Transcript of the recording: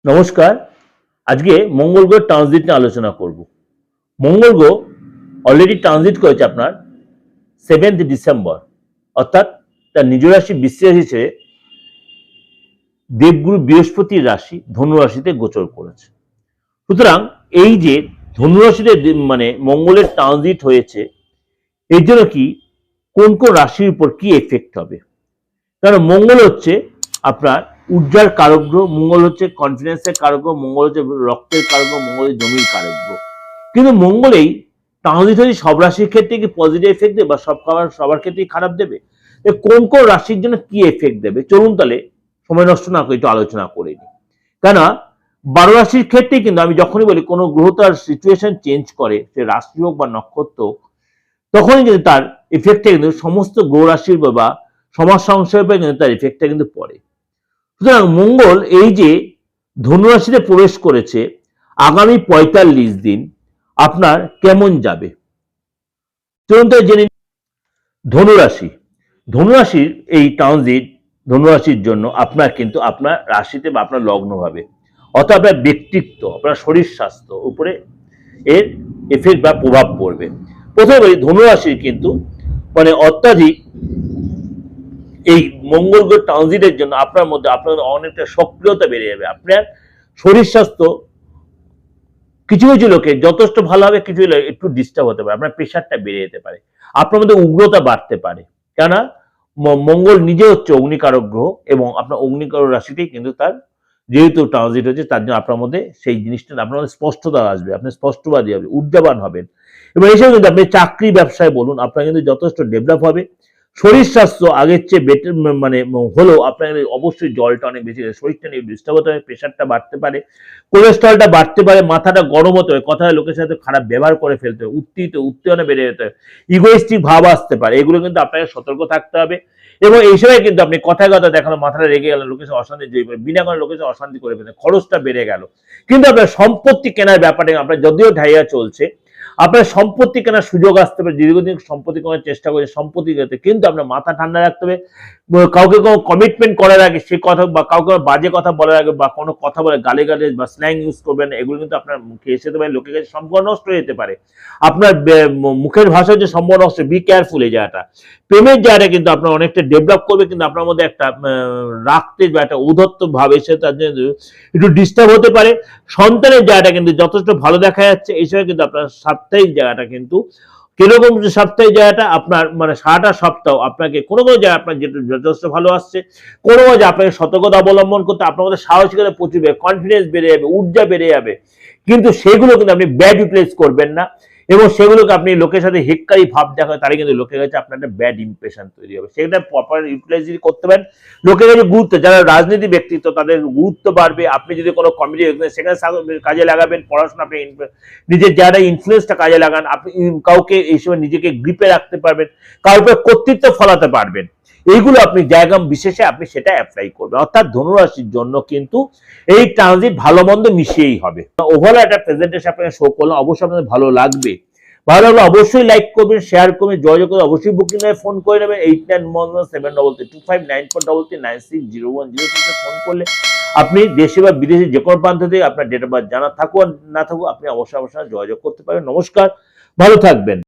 নমস্কার। আজকে মঙ্গল গ্রহ ট্রানজিট নিয়ে আলোচনা করব। মঙ্গল গ্রহ অলরেডি ট্রানজিট করেছে আপনার 7th ডিসেম্বর, অর্থাৎ তার নিজ রাশি বৃশ্চিক রাশি ছেড়ে দেবগুরু বৃহস্পতির রাশি ধনু রাশিতে গোচর করেছে। সুতরাং এই যে ধনু রাশিতে মানে মঙ্গলের ট্রানজিট হয়েছে, এর জন্য কি কোন কোন রাশির উপর কি এফেক্ট হবে? কারণ মঙ্গল হচ্ছে আপনার ঊর্জার কারক গ্রহ, মঙ্গল হচ্ছে কনফিডেন্সের কারক গ্রহ, মঙ্গল হচ্ছে রক্তের কারক গ্রহ, মঙ্গল হচ্ছে জমির কারক গ্রহ। কিন্তু মঙ্গলেই ট্রানজিট হচ্ছে সব রাশির ক্ষেত্রে কি পজিটিভ এফেক্ট দেবে বা সবার ক্ষেত্রেই খারাপ দেবে? কোন কোন রাশির জন্য কি এফেক্ট দেবে চলুন তাহলে সময় নষ্ট না করে একটু আলোচনা করে নিই। কেন 12 রাশির ক্ষেত্রে কিন্তু আমি যখনই বলি কোনো গ্রহ তার সিচুয়েশন চেঞ্জ করে, সে রাশি হোক বা নক্ষত্র হোক, তখনই কিন্তু তার এফেক্টটা কিন্তু সমস্ত গ্রহ রাশির বা সমাজ সংসারের উপরে কিন্তু তার এফেক্টটা কিন্তু পড়ে। সুতরাং মঙ্গল এই যে ধনু রাশিতে প্রবেশ করেছে, আগামী 45 দিন আপনার কেমন যাবে চলুন তো জেনে। ধনুরাশির এই ট্রানজিট ধনুরাশির জন্য আপনার কিন্তু আপনার রাশিতে বা আপনার লগ্ন ভাবে, অর্থাৎ আপনার ব্যক্তিত্ব, আপনার শরীর স্বাস্থ্য উপরে এর এফেক্ট বা প্রভাব পড়বে। প্রথমে ধনুরাশির কিন্তু মানে অত্যাধিক এই মঙ্গল গ্রহ ট্রানজিটের জন্য আপনার মধ্যে অনেকটা সক্রিয়তা বেড়ে যাবে। আপনার শরীর স্বাস্থ্য কিছু কিছু লোকের যথেষ্ট ভালো হবে, কিছু একটু ডিস্টার্ব হতে পারে, আপনার প্রেশারটা বেড়ে যেতে পারে, আপনার মধ্যে উগ্রতা বাড়তে পারে। কেননা মঙ্গল নিজে হচ্ছে অগ্নিকারক গ্রহ এবং আপনার অগ্নিকারক রাশিতেই কিন্তু তার যেহেতু ট্রানজিট হচ্ছে, তার জন্য আপনার মধ্যে সেই জিনিসটা আপনার মধ্যে স্পষ্টতা আসবে, আপনি স্পষ্টবাদী হবে, ঊর্জাবান হবেন। এবং এসব কিন্তু আপনি চাকরি ব্যবসায় বলুন, আপনার কিন্তু যথেষ্ট ডেভেলপ হবে। শরীর স্বাস্থ্য আগের চেয়ে বেটার মানে হলেও আপনার অবশ্যই জলটা অনেক বেশি, শরীরটা নিয়ে ডিস্টার্ব হতে পারে, প্রেশারটা বাড়তে পারে, কোলেস্ট্রলটা বাড়তে পারে, মাথাটা গরম হতে পারে, কথা লোকের সাথে খারাপ ব্যবহার করে ফেলতে হবে, উত্তেজনা বেড়ে যেতে হবে, ইগোইস্টিক ভাব আসতে পারে। এগুলো কিন্তু আপনাকে সতর্ক থাকতে হবে। এবং এই সময় কিন্তু আপনি কথায় কথা দেখানো, মাথাটা রেগে গেল, লোকের সাথে অশান্তি জয়ী করে বিনা কারণে লোকের সাথে অশান্তি করে ফেলেন, খরচটা বেড়ে গেল। কিন্তু আপনার সম্পত্তি কেনার ব্যাপারে আপনার যদিও ঢাইয়া চলছে, আপনার সম্পত্তি কেনার সুযোগ আসতে পারে, দীর্ঘদিন সম্পত্তি কেনার চেষ্টা করছে, সম্পত্তি কিনতে, কিন্তু আপনার মাথা ঠান্ডা রাখতে হবে। কাউকে কোনো কমিটমেন্ট করার আগে সে কথা বা কাউকে বাজে কথা বলার আগে বা কোনো কথা বলে গালে বা স্ল্যাং ইউজ করবেন, এগুলো কিন্তু আপনার মুখে এসে যেতে পারে, লোকের কাছে সম্পর্ক নষ্ট হয়ে যেতে পারে। আপনার মুখের ভাষা হচ্ছে সম্পর্ক নষ্ট, বি কেয়ারফুল। এই জায়গাটা প্রেমের জায়গাটা কিন্তু আপনার অনেকটা ডেভেলপ করবে, কিন্তু আপনার মধ্যে একটা রাখতে বা একটা উদ্ধত্ত ভাব এসে তার জন্য একটু ডিস্টার্ব হতে পারে। সন্তানের জায়গাটা কিন্তু যথেষ্ট ভালো দেখা যাচ্ছে। এই সময় কিন্তু আপনার সাপ্তাহিক জায়গাটা কিন্তু কিরকম, সাপ্তাহিক জায়গাটা আপনার মানে সারাটা সপ্তাহ আপনাকে কোনো কোনো জায়গায় আপনার যেটা যথেষ্ট ভালো আসছে, কোনো জায়গায় আপনাকে সতর্কতা অবলম্বন করতে, আপনার মধ্যে সাহসিকতা প্রচুর বেড়ে, কনফিডেন্স বেড়ে যাবে, ঊর্জা বেড়ে যাবে। কিন্তু সেগুলো কিন্তু আপনি ব্যাড ইউটিলাইজ করবেন না, এবং সেগুলোকে আপনি লোকের সাথে হেক্কারি ভাব দেখা, তারই কিন্তু লোকের কাছে আপনার একটা ব্যাড ইমপ্রেশন তৈরি হবে। সেটা প্রপার ইউটিলাইজ যদি করতে পারেন, লোকের কাছে গুরুত্ব, যারা রাজনীতি ব্যক্তিত্ব তাদের গুরুত্ব বাড়বে। আপনি যদি কোনো কমিটি সেখানে কাজে লাগাবেন, পড়াশোনা আপনি নিজের যারা ইনফ্লুয়েন্সটা কাজে লাগান, আপনি কাউকে এই সময় নিজেকে গ্রিপে রাখতে পারবেন, কারোর উপরে কর্তৃত্ব ফলাতে পারবেন। এইগুলো আপনি জায়গা বিশেষে আপনি সেটা অ্যাপ্লাই করবেন। অর্থাৎ ধনুরাশির জন্য কিন্তু এই ট্রানজিট ভালো মন্দ মিশিয়েই হবে। ওভারঅল একটা প্রেজেন্টেশন আপনাকে শো করলাম, অবশ্যই আপনাদের ভালো লাগবে। ভালো লাগলে অবশ্যই লাইক করবেন, শেয়ার করবেন, যোগাযোগ করবেন, অবশ্যই বুকিং এ ফোন করে নেবেন 8917259433960106 ফোন করলে আপনি দেশে বা বিদেশে যে কোনো প্রান্ত থেকে আপনার ডেট অফ বার্থ জানা থাকুক না থাকুক, আপনি অবশ্যই যোগাযোগ করতে পারেন। নমস্কার, ভালো থাকবেন।